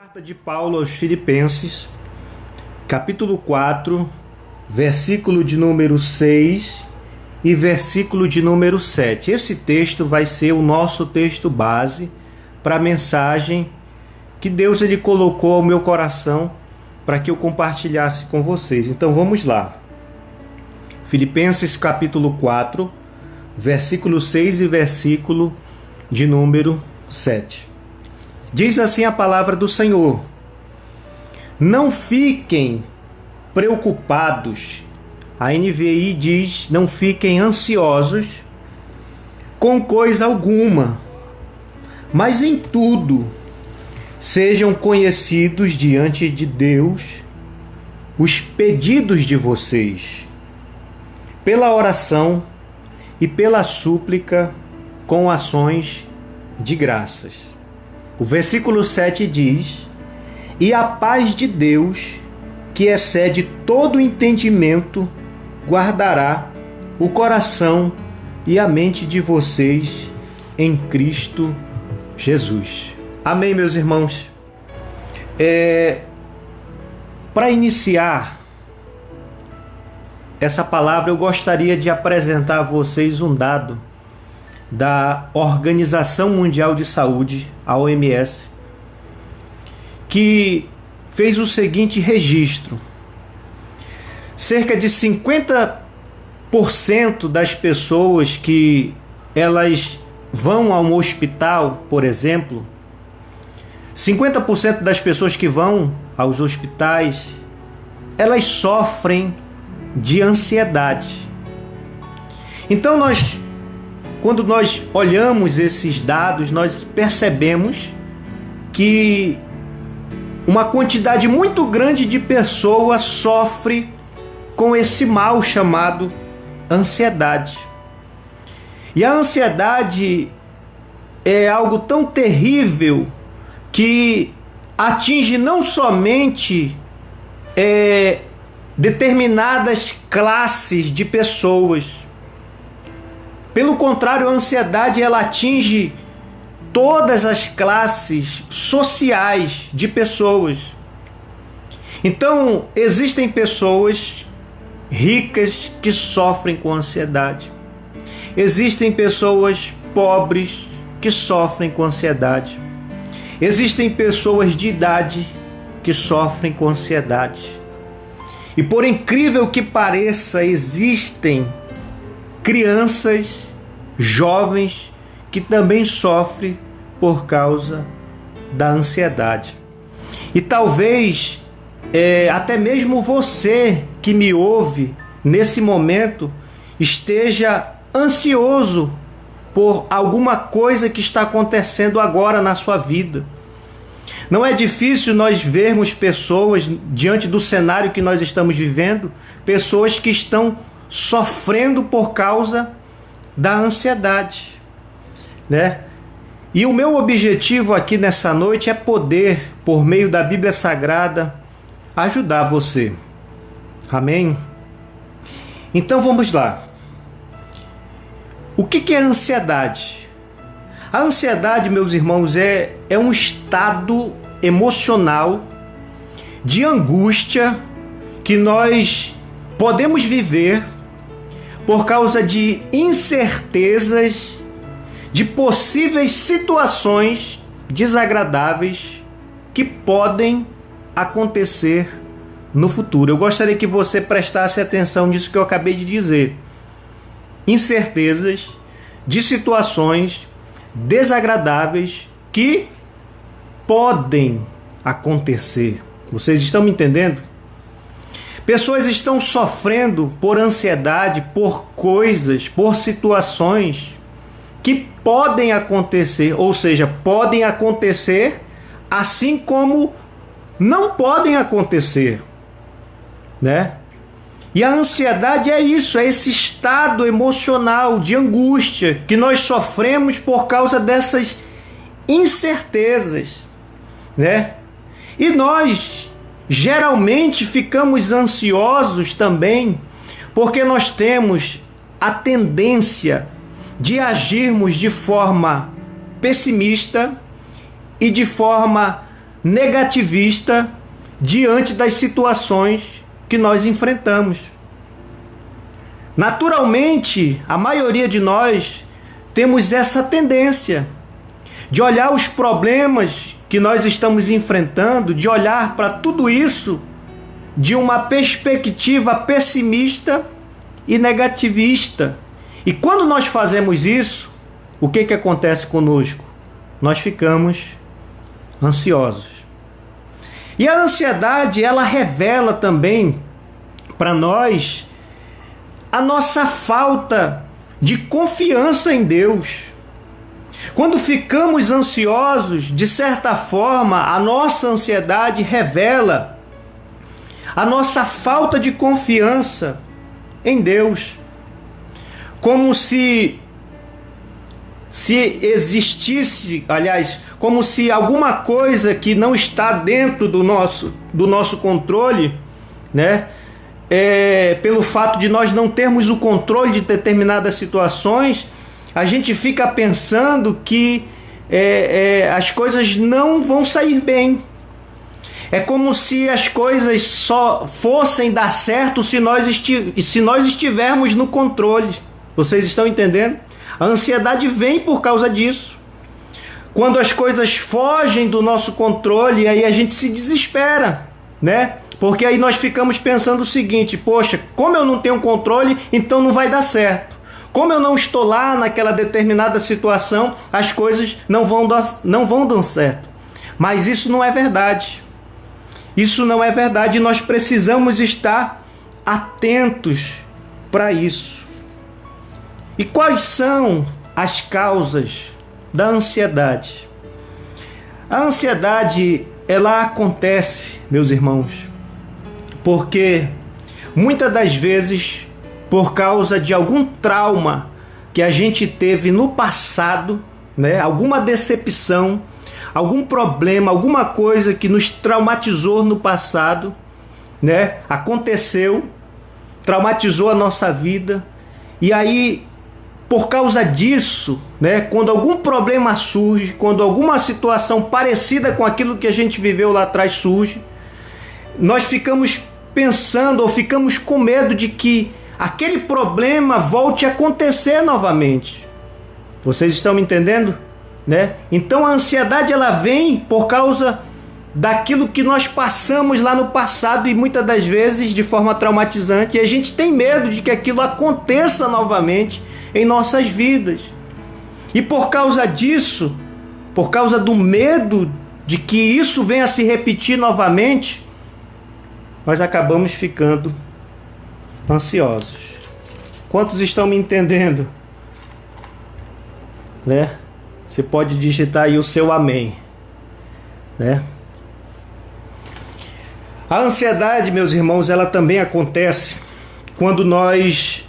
Carta de Paulo aos Filipenses, capítulo 4, versículo de número 6 e versículo de número 7. Esse texto vai ser o nosso texto base para a mensagem que Deus ele colocou ao meu coração para que eu compartilhasse com vocês. Então vamos lá. Filipenses capítulo 4, versículo 6 e versículo de número 7. Diz assim a palavra do Senhor: não fiquem preocupados. A NVI diz: não fiquem ansiosos com coisa alguma, mas em tudo sejam conhecidos diante de Deus os pedidos de vocês, pela oração e pela súplica com ações de graças. O versículo 7 diz: e a paz de Deus, que excede todo entendimento, guardará o coração e a mente de vocês em Cristo Jesus. Amém, meus irmãos? Para iniciar essa palavra, eu gostaria de apresentar a vocês um dado da Organização Mundial de Saúde, a OMS, que fez o seguinte registro: cerca de 50% das pessoas que elas vão a um hospital, por exemplo, 50% das pessoas que vão aos hospitais, elas sofrem de ansiedade. Então quando nós olhamos esses dados, nós percebemos que uma quantidade muito grande de pessoas sofre com esse mal chamado ansiedade. E a ansiedade é algo tão terrível que atinge não somente determinadas classes de pessoas. Pelo contrário, a ansiedade ela atinge todas as classes sociais de pessoas. Então, existem pessoas ricas que sofrem com ansiedade. Existem pessoas pobres que sofrem com ansiedade. Existem pessoas de idade que sofrem com ansiedade. E por incrível que pareça, existem crianças, jovens que também sofrem por causa da ansiedade. E talvez até mesmo você que me ouve nesse momento esteja ansioso por alguma coisa que está acontecendo agora na sua vida. Não é difícil nós vermos pessoas, diante do cenário que nós estamos vivendo, pessoas que estão sofrendo por causa da ansiedade, né? E o meu objetivo aqui nessa noite é poder, por meio da Bíblia Sagrada, ajudar você. Amém? Então vamos lá. O que é ansiedade? A ansiedade, meus irmãos, é um estado emocional de angústia que nós podemos viver por causa de incertezas, de possíveis situações desagradáveis que podem acontecer no futuro. Eu gostaria que você prestasse atenção nisso que eu acabei de dizer. Incertezas de situações desagradáveis que podem acontecer. Vocês estão me entendendo? Pessoas estão sofrendo por ansiedade, por coisas, por situações que podem acontecer, ou seja, podem acontecer assim como não podem acontecer, né? E a ansiedade é isso, é esse estado emocional de angústia que nós sofremos por causa dessas incertezas, né? E nós geralmente ficamos ansiosos também porque nós temos a tendência de agirmos de forma pessimista e de forma negativista diante das situações que nós enfrentamos. Naturalmente, a maioria de nós temos essa tendência de olhar os problemas que nós estamos enfrentando, de olhar para tudo isso de uma perspectiva pessimista e negativista. E quando nós fazemos isso, o que acontece conosco? Nós ficamos ansiosos. E a ansiedade, ela revela também para nós a nossa falta de confiança em Deus. Quando ficamos ansiosos, de certa forma, a nossa ansiedade revela a nossa falta de confiança em Deus. Como se existisse, aliás, como se alguma coisa que não está dentro do nosso controle, né? Pelo fato de nós não termos o controle de determinadas situações, a gente fica pensando que as coisas não vão sair bem. É como se as coisas só fossem dar certo se nós estivermos no controle. Vocês estão entendendo? A ansiedade vem por causa disso. Quando as coisas fogem do nosso controle, aí a gente se desespera, né? Porque aí nós ficamos pensando o seguinte: poxa, como eu não tenho controle, então não vai dar certo. Como eu não estou lá naquela determinada situação, as coisas não vão dar certo. Mas isso não é verdade. Isso não é verdade e nós precisamos estar atentos para isso. E quais são as causas da ansiedade? A ansiedade, ela acontece, meus irmãos, porque muitas das vezes, por causa de algum trauma que a gente teve no passado, né, alguma decepção, algum problema, alguma coisa que nos traumatizou no passado, né, aconteceu, traumatizou a nossa vida, e aí, por causa disso, né, quando algum problema surge, quando alguma situação parecida com aquilo que a gente viveu lá atrás surge, nós ficamos pensando ou ficamos com medo de que aquele problema volte a acontecer novamente. Vocês estão me entendendo? Né? Então a ansiedade, ela vem por causa daquilo que nós passamos lá no passado e muitas das vezes de forma traumatizante, e a gente tem medo de que aquilo aconteça novamente em nossas vidas. E por causa disso, por causa do medo de que isso venha a se repetir novamente, nós acabamos ficando ansiosos. Quantos estão me entendendo? Né? Você pode digitar aí o seu amém, né? A ansiedade, meus irmãos, ela também acontece quando nós,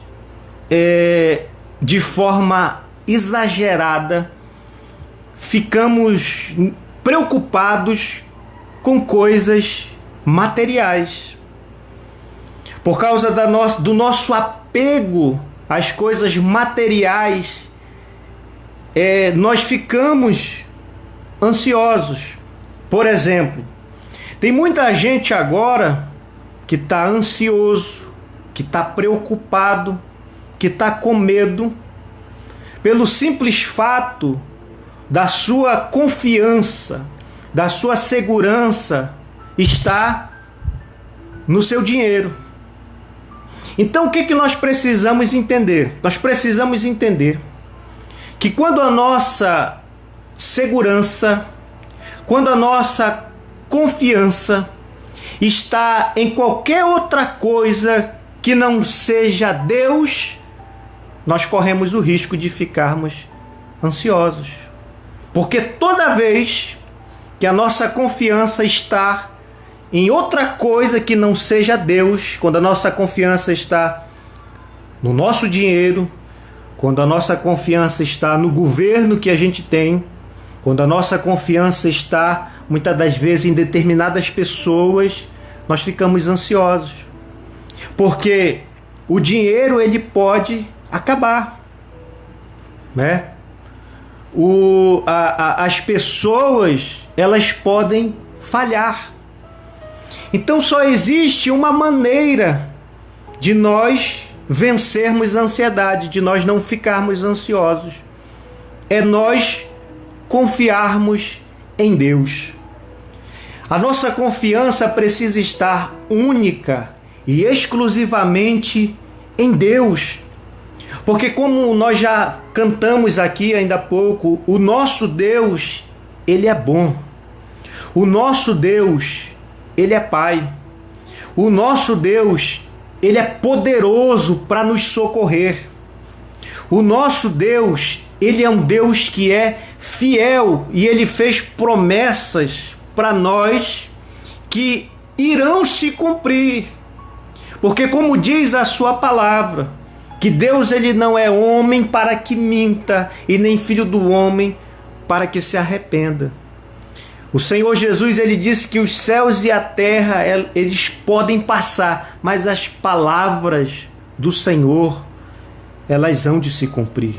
de forma exagerada, ficamos preocupados com coisas materiais. Por causa do nosso apego às coisas materiais, nós ficamos ansiosos. Por exemplo, tem muita gente agora que está ansioso, que está preocupado, que está com medo, pelo simples fato da sua confiança, da sua segurança estar no seu dinheiro. Então o que nós precisamos entender? Nós precisamos entender que quando a nossa segurança, quando a nossa confiança está em qualquer outra coisa que não seja Deus, nós corremos o risco de ficarmos ansiosos. Porque toda vez que a nossa confiança está em outra coisa que não seja Deus, quando a nossa confiança está no nosso dinheiro, quando a nossa confiança está no governo que a gente tem, quando a nossa confiança está, muitas das vezes, em determinadas pessoas, nós ficamos ansiosos. Porque o dinheiro, ele pode acabar, né? As pessoas, elas podem falhar. Então só existe uma maneira de nós vencermos a ansiedade, de nós não ficarmos ansiosos. É nós confiarmos em Deus. A nossa confiança precisa estar única e exclusivamente em Deus. Porque como nós já cantamos aqui ainda há pouco, o nosso Deus, Ele é bom. O nosso Deus, Ele é Pai. O nosso Deus, Ele é poderoso para nos socorrer. O nosso Deus, Ele é um Deus que é fiel e Ele fez promessas para nós que irão se cumprir. Porque como diz a sua palavra, que Deus ele não é homem para que minta e nem filho do homem para que se arrependa. O Senhor Jesus ele disse que os céus e a terra eles podem passar, mas as palavras do Senhor elas hão de se cumprir.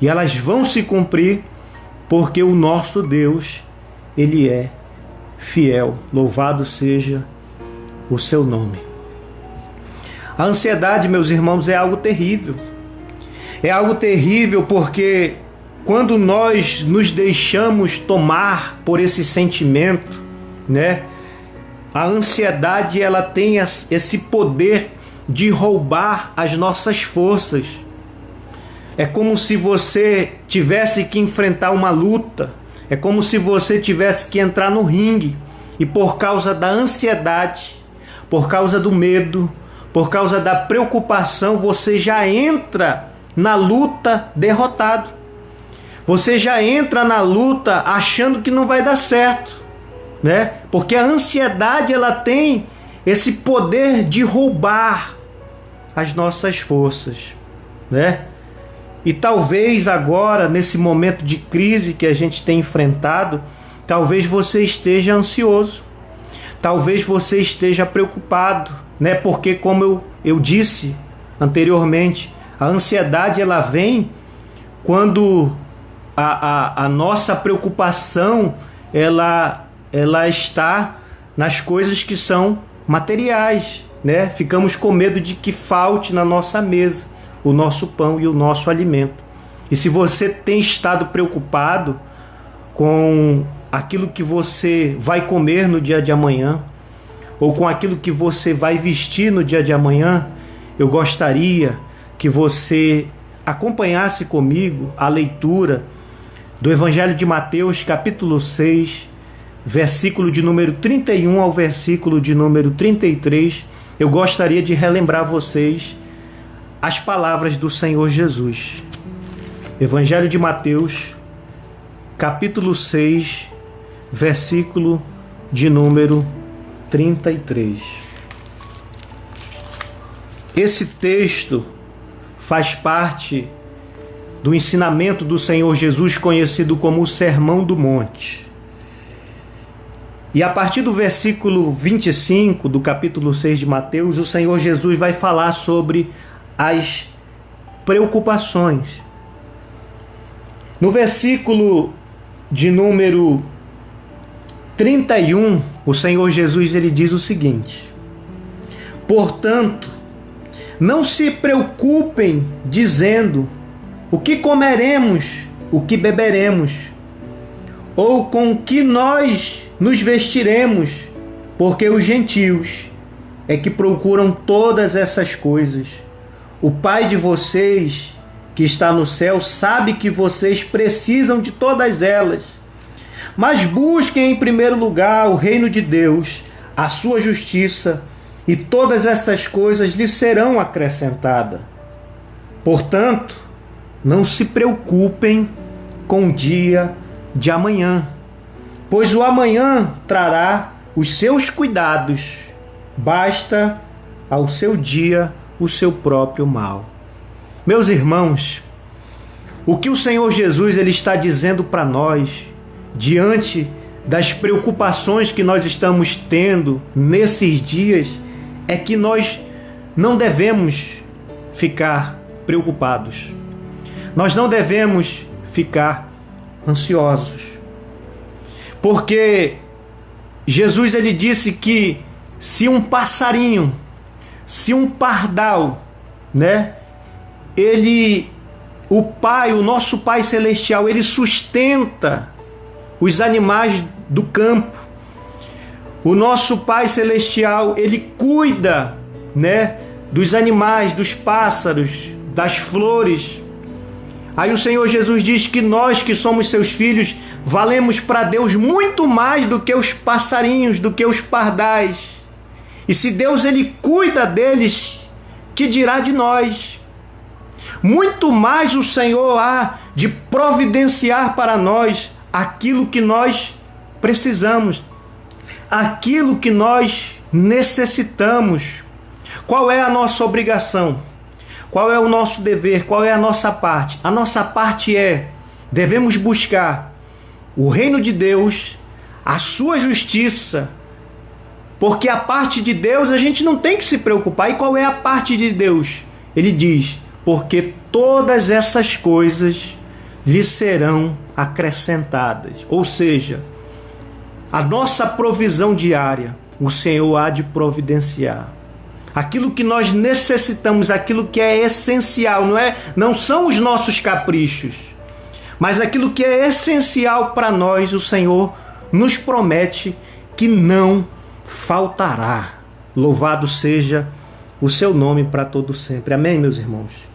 E elas vão se cumprir porque o nosso Deus ele é fiel. Louvado seja o seu nome. A ansiedade, meus irmãos, é algo terrível. É algo terrível porque quando nós nos deixamos tomar por esse sentimento, né? A ansiedade ela tem esse poder de roubar as nossas forças. É como se você tivesse que enfrentar uma luta. É como se você tivesse que entrar no ringue. E por causa da ansiedade, por causa do medo, por causa da preocupação, você já entra na luta derrotado. Você já entra na luta achando que não vai dar certo, né? Porque a ansiedade ela tem esse poder de roubar as nossas forças, né? E talvez agora, nesse momento de crise que a gente tem enfrentado, talvez você esteja ansioso, talvez você esteja preocupado, né? Porque como eu disse anteriormente, a ansiedade ela vem quando a nossa preocupação ela está nas coisas que são materiais, né? Ficamos com medo de que falte na nossa mesa o nosso pão e o nosso alimento. E se você tem estado preocupado com aquilo que você vai comer no dia de amanhã, ou com aquilo que você vai vestir no dia de amanhã, eu gostaria que você acompanhasse comigo a leitura do Evangelho de Mateus, capítulo 6, versículo de número 31 ao versículo de número 33. Eu gostaria de relembrar vocês as palavras do Senhor Jesus. Evangelho de Mateus, capítulo 6, versículo de número 33. Esse texto faz parte do ensinamento do Senhor Jesus, conhecido como o Sermão do Monte. E a partir do versículo 25 do capítulo 6 de Mateus, o Senhor Jesus vai falar sobre as preocupações. No versículo de número 31, o Senhor Jesus ele diz o seguinte: portanto, não se preocupem dizendo o que comeremos, o que beberemos, ou com que nós nos vestiremos, porque os gentios é que procuram todas essas coisas. O Pai de vocês, que está no céu, sabe que vocês precisam de todas elas. Mas busquem em primeiro lugar o reino de Deus, a sua justiça, e todas essas coisas lhes serão acrescentadas. Portanto, não se preocupem com o dia de amanhã, pois o amanhã trará os seus cuidados. Basta ao seu dia o seu próprio mal. Meus irmãos, o que o Senhor Jesus ele está dizendo para nós, diante das preocupações que nós estamos tendo nesses dias, é que nós não devemos ficar preocupados. Nós não devemos ficar ansiosos. Porque Jesus ele disse que se um passarinho, se um pardal, né, o Pai, o nosso Pai Celestial, ele sustenta os animais do campo. O nosso Pai Celestial, ele cuida, né, dos animais, dos pássaros, das flores. Aí o Senhor Jesus diz que nós que somos seus filhos, valemos para Deus muito mais do que os passarinhos, do que os pardais. E se Deus ele cuida deles, que dirá de nós? Muito mais o Senhor há de providenciar para nós aquilo que nós precisamos, aquilo que nós necessitamos. Qual é a nossa obrigação? Qual é o nosso dever? Qual é a nossa parte? A nossa parte devemos buscar o reino de Deus, a sua justiça, porque a parte de Deus a gente não tem que se preocupar. E qual é a parte de Deus? Ele diz, porque todas essas coisas lhe serão acrescentadas. Ou seja, a nossa provisão diária, o Senhor há de providenciar. Aquilo que nós necessitamos, aquilo que é essencial, não são os nossos caprichos, mas aquilo que é essencial para nós, o Senhor nos promete que não faltará. Louvado seja o seu nome para todo sempre. Amém, meus irmãos?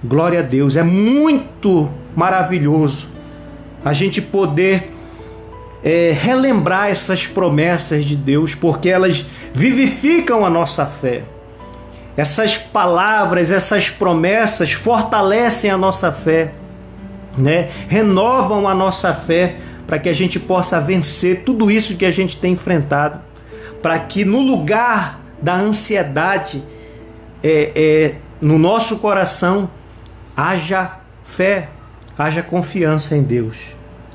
Glória a Deus. É muito maravilhoso a gente poder relembrar essas promessas de Deus, porque elas vivificam a nossa fé. Essas palavras, essas promessas fortalecem a nossa fé, né? Renovam a nossa fé para que a gente possa vencer tudo isso que a gente tem enfrentado, para que no lugar da ansiedade no nosso coração haja fé, haja confiança em Deus.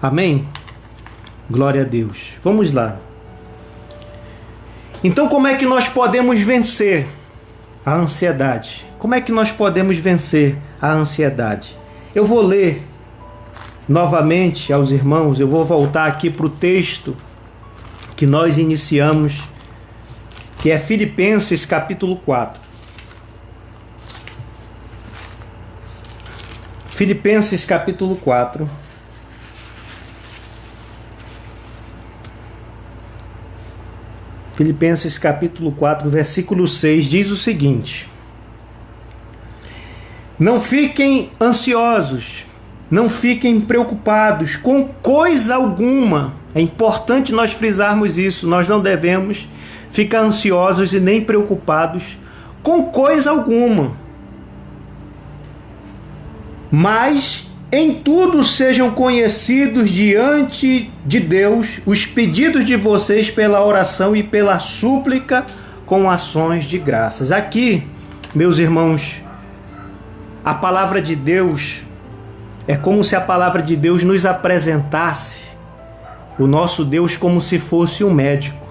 Amém? Glória a Deus. Vamos lá. Então, como é que nós podemos vencer a ansiedade? Como é que nós podemos vencer a ansiedade? Eu vou ler novamente aos irmãos, eu vou voltar aqui para o texto que nós iniciamos, que é Filipenses capítulo 4. Filipenses capítulo 4. Filipenses capítulo 4, versículo 6, diz o seguinte: não fiquem ansiosos, não fiquem preocupados com coisa alguma. É importante nós frisarmos isso. Nós não devemos ficar ansiosos e nem preocupados com coisa alguma. Mas em tudo sejam conhecidos diante de Deus os pedidos de vocês pela oração e pela súplica com ações de graças. Aqui, meus irmãos, a palavra de Deus é como se a palavra de Deus nos apresentasse o nosso Deus como se fosse um médico.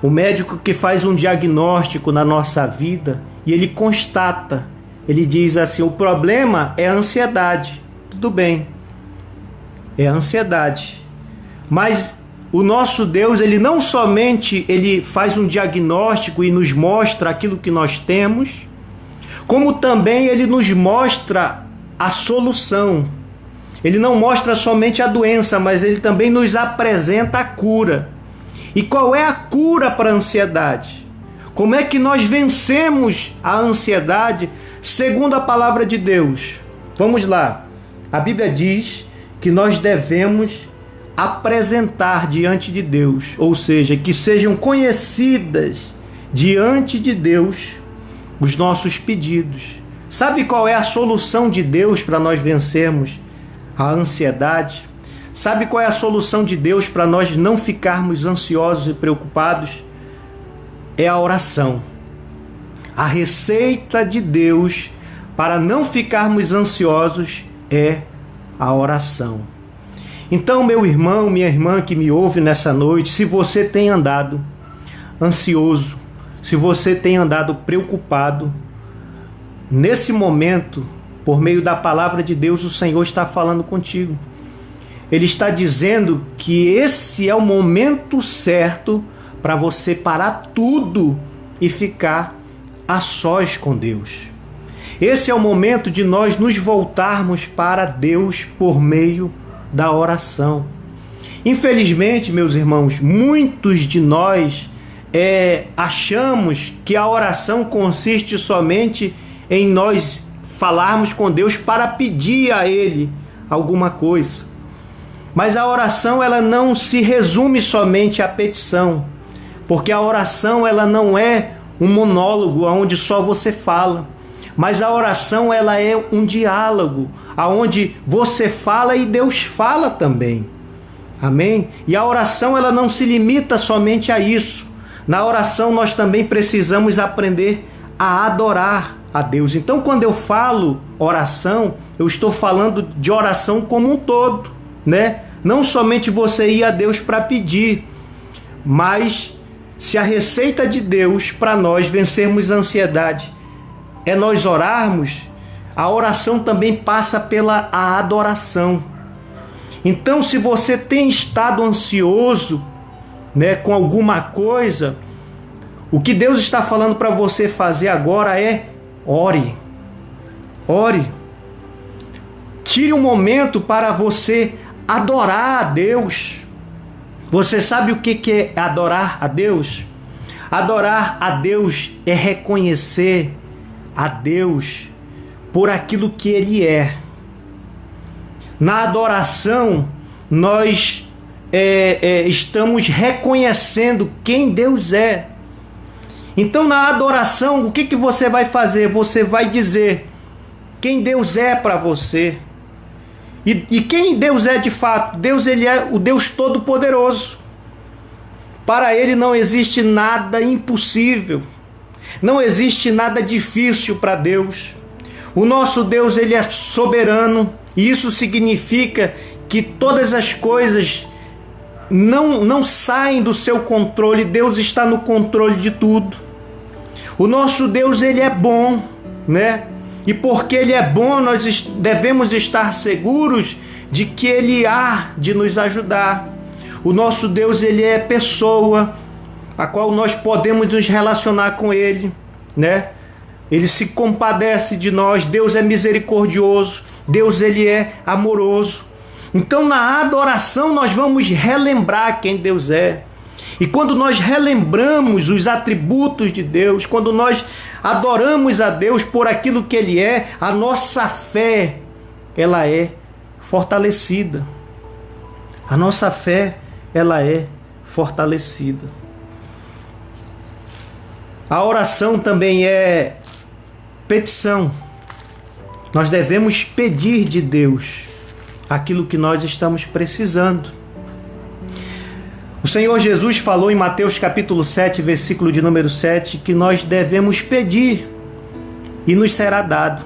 O médico que faz um diagnóstico na nossa vida e ele constata, ele diz assim: o problema é a ansiedade. Tudo bem, é a ansiedade. Mas o nosso Deus, ele não somente ele faz um diagnóstico e nos mostra aquilo que nós temos, como também ele nos mostra a solução. Ele não mostra somente a doença, mas ele também nos apresenta a cura. E qual é a cura para a ansiedade? Como é que nós vencemos a ansiedade segundo a palavra de Deus? Vamos lá. A Bíblia diz que nós devemos apresentar diante de Deus, ou seja, que sejam conhecidas diante de Deus os nossos pedidos. Sabe qual é a solução de Deus para nós vencermos a ansiedade? Sabe qual é a solução de Deus para nós não ficarmos ansiosos e preocupados? É a oração. A receita de Deus para não ficarmos ansiosos é a oração. Então, meu irmão, minha irmã que me ouve nessa noite, se você tem andado ansioso, se você tem andado preocupado, nesse momento, por meio da palavra de Deus, o Senhor está falando contigo. ele está dizendo que esse é o momento certo para você parar tudo e ficar a sós com Deus. Esse é o momento de nós nos voltarmos para Deus por meio da oração. Infelizmente, meus irmãos, muitos de nós achamos que a oração consiste somente em nós falarmos com Deus para pedir a Ele alguma coisa. Mas a oração, ela não se resume somente à petição, porque a oração, ela não é um monólogo onde só você fala, mas a oração, ela é um diálogo onde você fala e Deus fala também. Amém? E a oração, ela não se limita somente a isso. Na oração nós também precisamos aprender a adorar a Deus. Então, quando eu falo oração, eu estou falando de oração como um todo, né? Não somente você ir a Deus para pedir, mas se a receita de Deus para nós vencermos a ansiedade é nós orarmos, a oração também passa pela adoração. Então, se você tem estado ansioso, né, com alguma coisa, o que Deus está falando para você fazer agora é ore. Ore. Tire um momento para você adorar a Deus. Você sabe o que é adorar a Deus? Adorar a Deus é reconhecer a Deus por aquilo que Ele é. Na adoração, nós estamos reconhecendo quem Deus é. Então, na adoração, o que você vai fazer? Você vai dizer quem Deus é para você. E quem Deus é de fato? Deus, Ele é o Deus Todo-Poderoso. Para Ele não existe nada impossível. Não existe nada difícil para Deus. O nosso Deus, Ele é soberano. E isso significa que todas as coisas não saem do seu controle. Deus está no controle de tudo. O nosso Deus, Ele é bom, né? E porque Ele é bom, nós devemos estar seguros de que Ele há de nos ajudar. O nosso Deus, Ele é pessoa, a qual nós podemos nos relacionar com Ele, né? Ele se compadece de nós. Deus é misericordioso. Deus, Ele é amoroso. Então, na adoração, nós vamos relembrar quem Deus é. E quando nós relembramos os atributos de Deus, quando nós adoramos a Deus por aquilo que Ele é, a nossa fé, ela é fortalecida. A nossa fé, ela é fortalecida. A oração também é petição. Nós devemos pedir de Deus aquilo que nós estamos precisando. O Senhor Jesus falou em Mateus capítulo 7, versículo de número 7, que nós devemos pedir e nos será dado,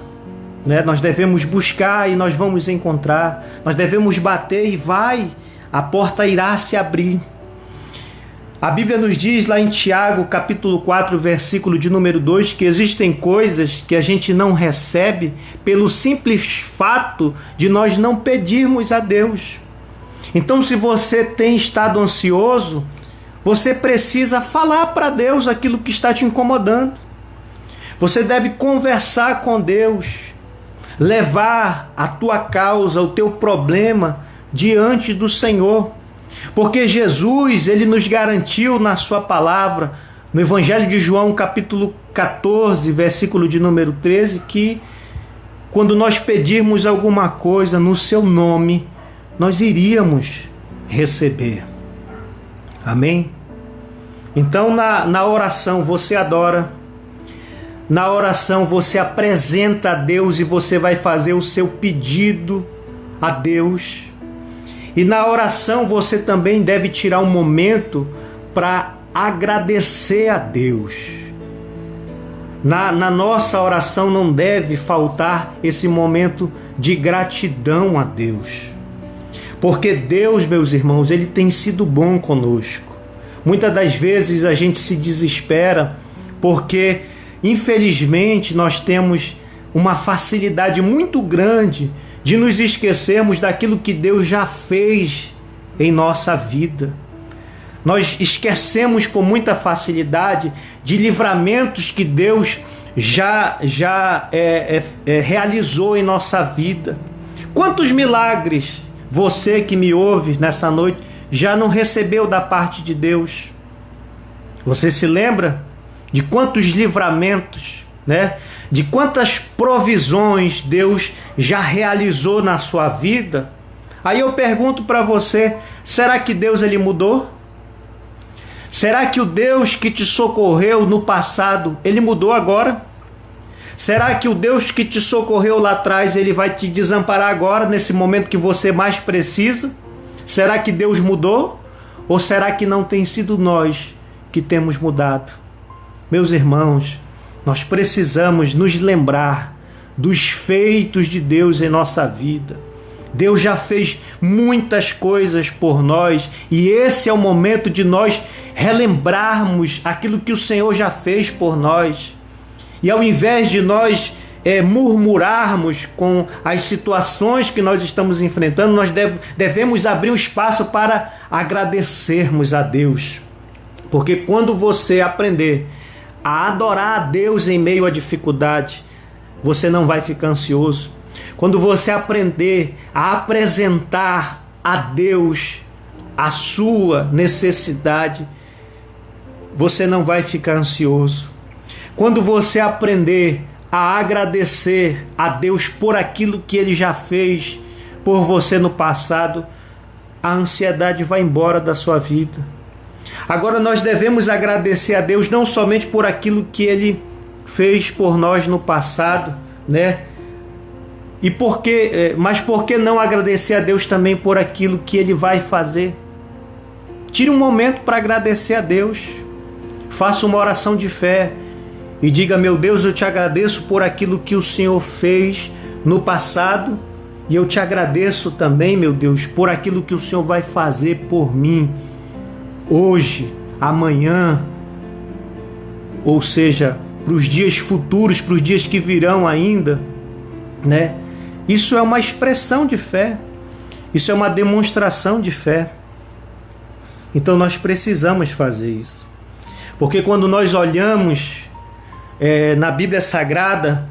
né? Nós devemos buscar e nós vamos encontrar. Nós devemos bater e a porta irá se abrir. A Bíblia nos diz lá em Tiago capítulo 4, versículo de número 2, que existem coisas que a gente não recebe pelo simples fato de nós não pedirmos a Deus. Então, se você tem estado ansioso, você precisa falar para Deus aquilo que está te incomodando. Você deve conversar com Deus, levar a tua causa, o teu problema diante do Senhor. Porque Jesus, Ele nos garantiu na sua palavra, no Evangelho de João, capítulo 14, versículo de número 13, que quando nós pedirmos alguma coisa no seu nome, nós iríamos receber. Amém? Então, na oração você adora, na oração você apresenta a Deus e você vai fazer o seu pedido a Deus. E na oração você também deve tirar um momento para agradecer a Deus. Na nossa oração não deve faltar esse momento de gratidão a Deus. Porque Deus, meus irmãos, Ele tem sido bom conosco. Muitas das vezes a gente se desespera porque, infelizmente, nós temos uma facilidade muito grande de nos esquecermos daquilo que Deus já fez em nossa vida. Nós esquecemos com muita facilidade de livramentos que Deus já realizou em nossa vida. Quantos milagres você que me ouve nessa noite já não recebeu da parte de Deus? Você se lembra de quantos livramentos, né? De quantas provisões Deus já realizou na sua vida? Aí eu pergunto para você, será que Deus ele mudou? Será que o Deus que te socorreu no passado, ele mudou agora? Será que o Deus que te socorreu lá atrás, ele vai te desamparar agora, nesse momento que você mais precisa? Será que Deus mudou? Ou será que não tem sido nós que temos mudado? Meus irmãos, nós precisamos nos lembrar dos feitos de Deus em nossa vida. Deus já fez muitas coisas por nós e esse é o momento de nós relembrarmos aquilo que o Senhor já fez por nós. E ao invés de nós murmurarmos com as situações que nós estamos enfrentando, nós devemos abrir um espaço para agradecermos a Deus. Porque quando você aprender a adorar a Deus em meio à dificuldade, você não vai ficar ansioso. Quando você aprender a apresentar a Deus a sua necessidade, você não vai ficar ansioso. Quando você aprender a agradecer a Deus por aquilo que Ele já fez por você no passado, a ansiedade vai embora da sua vida. Agora nós devemos agradecer a Deus não somente por aquilo que Ele fez por nós no passado, né? Mas por que não agradecer a Deus também por aquilo que Ele vai fazer? Tire um momento para agradecer a Deus. Faça uma oração de fé e diga: meu Deus, eu te agradeço por aquilo que o Senhor fez no passado e eu te agradeço também, meu Deus, por aquilo que o Senhor vai fazer por mim hoje, amanhã, ou seja, para os dias futuros, para os dias que virão ainda, né? Isso é uma expressão de fé, isso é uma demonstração de fé. Então nós precisamos fazer isso, porque quando nós olhamos na Bíblia Sagrada,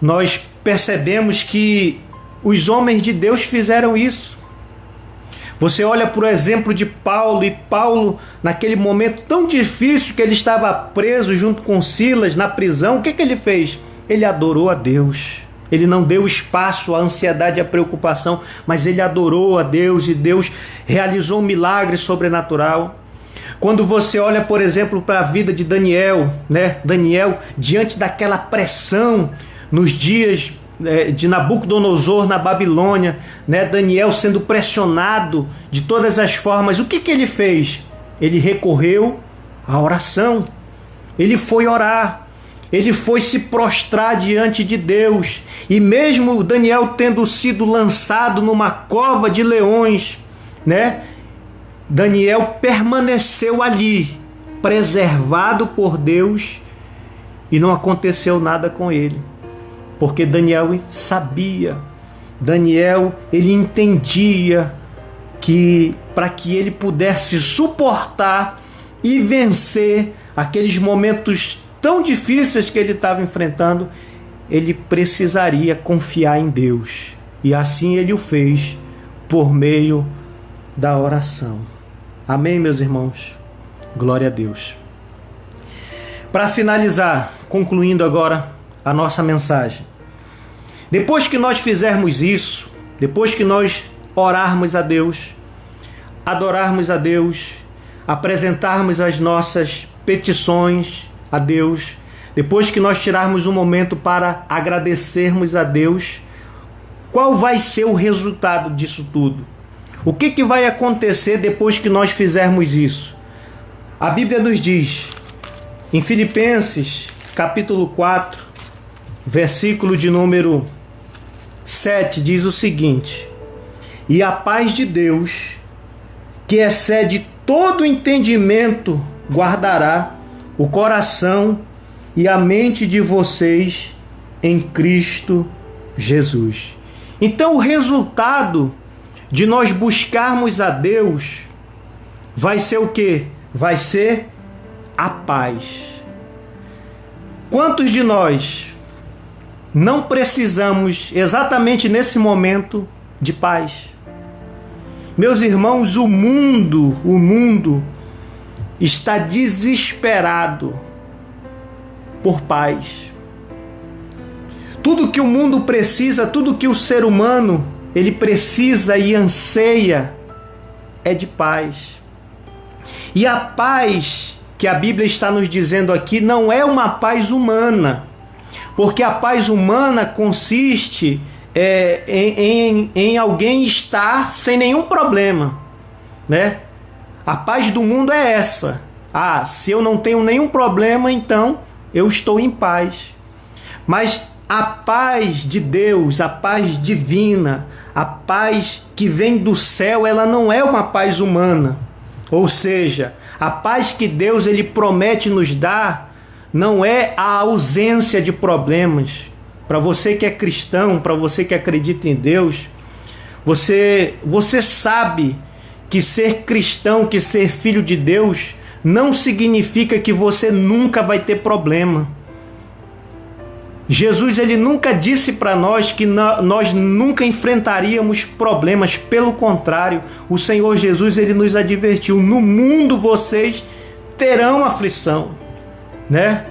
nós percebemos que os homens de Deus fizeram isso. Você olha por exemplo de Paulo, e Paulo, naquele momento tão difícil que ele estava preso junto com Silas na prisão, o que ele fez? Ele adorou a Deus. Ele não deu espaço à ansiedade e à preocupação, mas ele adorou a Deus e Deus realizou um milagre sobrenatural. Quando você olha, por exemplo, para a vida de Daniel, né? Daniel, diante daquela pressão nos dias de Nabucodonosor na Babilônia, né? Daniel sendo pressionado de todas as formas, o que ele fez? Ele recorreu à oração, ele foi orar. Ele foi se prostrar diante de Deus. E mesmo Daniel tendo sido lançado numa cova de leões, né? Daniel permaneceu ali, preservado por Deus, e não aconteceu nada com ele. Porque Daniel sabia, Daniel ele entendia que para que ele pudesse suportar e vencer aqueles momentos tão difíceis que ele estava enfrentando, ele precisaria confiar em Deus. E assim ele o fez por meio da oração. Amém, meus irmãos? Glória a Deus. Para finalizar, concluindo agora a nossa mensagem. Depois que nós fizermos isso, depois que nós orarmos a Deus, adorarmos a Deus, apresentarmos as nossas petições a Deus, depois que nós tirarmos um momento para agradecermos a Deus, qual vai ser o resultado disso tudo? O que vai acontecer depois que nós fizermos isso? A Bíblia nos diz, em Filipenses, capítulo 4, versículo de número 7, diz o seguinte: e a paz de Deus, que excede todo entendimento, guardará o coração e a mente de vocês em Cristo Jesus. Então o resultado de nós buscarmos a Deus vai ser o quê? Vai ser a paz. Quantos de nós não precisamos exatamente nesse momento de paz? Meus irmãos, o mundo está desesperado por paz. Tudo que o mundo precisa, tudo que o ser humano ele precisa e anseia é de paz. E a paz que a Bíblia está nos dizendo aqui não é uma paz humana, porque a paz humana consiste em alguém estar sem nenhum problema, né? A paz do mundo é essa. Se eu não tenho nenhum problema, então eu estou em paz. Mas a paz de Deus, a paz divina, a paz que vem do céu, ela não é uma paz humana. Ou seja, a paz que Deus ele promete nos dar não é a ausência de problemas. Para você que é cristão, para você que acredita em Deus, você sabe que ser cristão, que ser filho de Deus, não significa que você nunca vai ter problema. Jesus ele nunca disse para nós que nós nunca enfrentaríamos problemas. Pelo contrário, o Senhor Jesus ele nos advertiu: no mundo vocês terão aflição, né?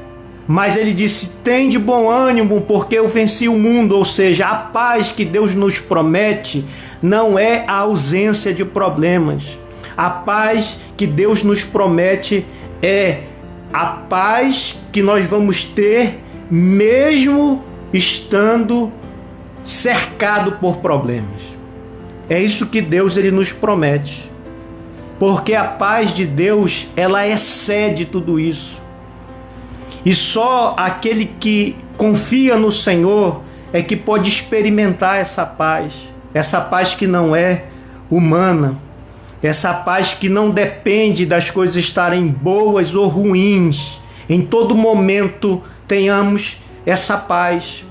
Mas ele disse: tem de bom ânimo, porque eu venci o mundo. Ou seja, a paz que Deus nos promete não é a ausência de problemas. A paz que Deus nos promete é a paz que nós vamos ter mesmo estando cercado por problemas. É isso que Deus ele nos promete. Porque a paz de Deus, ela excede tudo isso. E só aquele que confia no Senhor é que pode experimentar essa paz que não é humana, essa paz que não depende das coisas estarem boas ou ruins. Em todo momento tenhamos essa paz.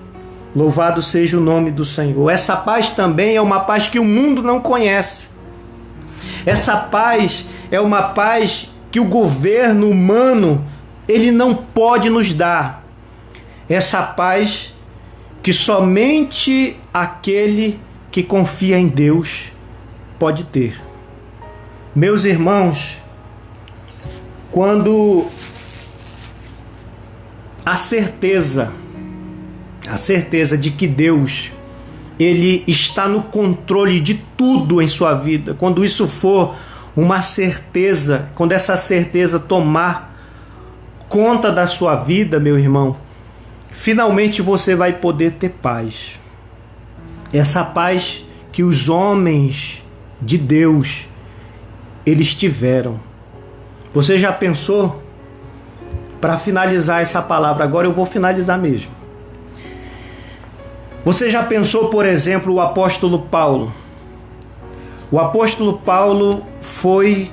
Louvado seja o nome do Senhor. Essa paz também é uma paz que o mundo não conhece. Essa paz é uma paz que o governo humano ele não pode nos dar. Essa paz que somente aquele que confia em Deus pode ter. Meus irmãos, quando a certeza de que Deus ele está no controle de tudo em sua vida, quando isso for uma certeza, quando essa certeza tomar conta da sua vida, meu irmão, finalmente você vai poder ter paz. Essa paz que os homens de Deus eles tiveram. Você já pensou? Para finalizar essa palavra, agora eu vou finalizar mesmo. Você já pensou, por exemplo, o apóstolo Paulo? O apóstolo Paulo foi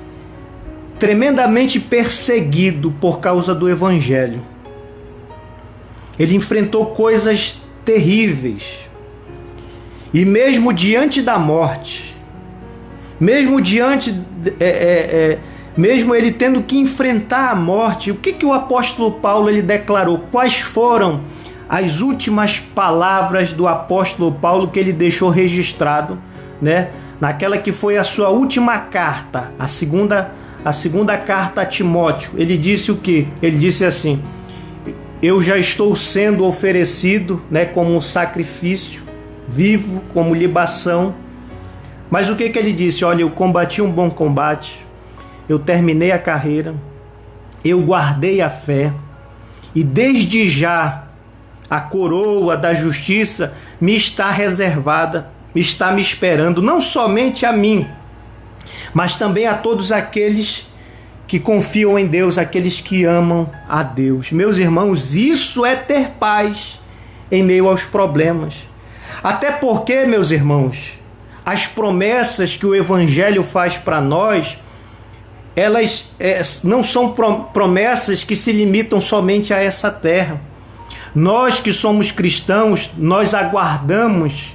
tremendamente perseguido por causa do evangelho. Ele enfrentou coisas terríveis. E mesmo diante da morte, mesmo ele tendo que enfrentar a morte, o que o apóstolo Paulo ele declarou? Quais foram as últimas palavras do apóstolo Paulo que ele deixou registrado, né? Naquela que foi a sua última carta, a segunda carta a Timóteo. Ele disse o quê? Ele disse assim: eu já estou sendo oferecido, né, como um sacrifício vivo, como libação. Mas o que ele disse? Olha, eu combati um bom combate, eu terminei a carreira, eu guardei a fé, e desde já a coroa da justiça me está reservada, está me esperando, não somente a mim, mas também a todos aqueles que confiam em Deus, aqueles que amam a Deus. Meus irmãos, isso é ter paz em meio aos problemas. Até porque, meus irmãos, as promessas que o Evangelho faz para nós, elas não são promessas que se limitam somente a essa terra. Nós que somos cristãos, nós aguardamos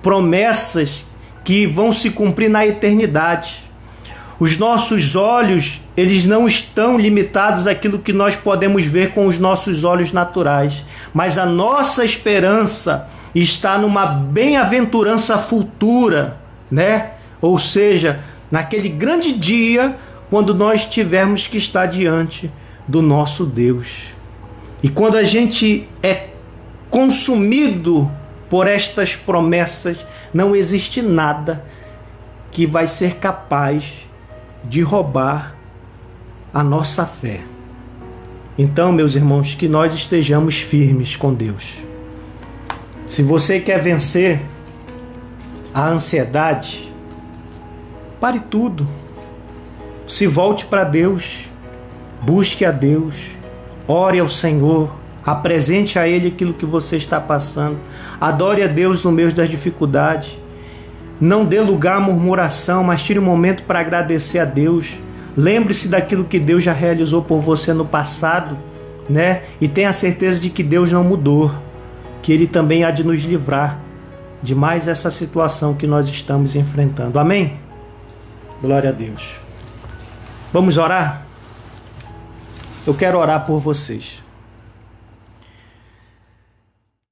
promessas que vão se cumprir na eternidade. Os nossos olhos, eles não estão limitados àquilo que nós podemos ver com os nossos olhos naturais, mas a nossa esperança está numa bem-aventurança futura, né? Ou seja, naquele grande dia, quando nós tivermos que estar diante do nosso Deus. E quando a gente é consumido por estas promessas, não existe nada que vai ser capaz de roubar a nossa fé. Então, meus irmãos, que nós estejamos firmes com Deus. Se você quer vencer a ansiedade, pare tudo. Se volte para Deus, busque a Deus, ore ao Senhor, apresente a Ele aquilo que você está passando, adore a Deus no meio das dificuldades, não dê lugar à murmuração, mas tire um momento para agradecer a Deus, lembre-se daquilo que Deus já realizou por você no passado, né? E tenha certeza de que Deus não mudou, que Ele também há de nos livrar de mais essa situação que nós estamos enfrentando. Amém? Glória a Deus. Vamos orar? Eu quero orar por vocês.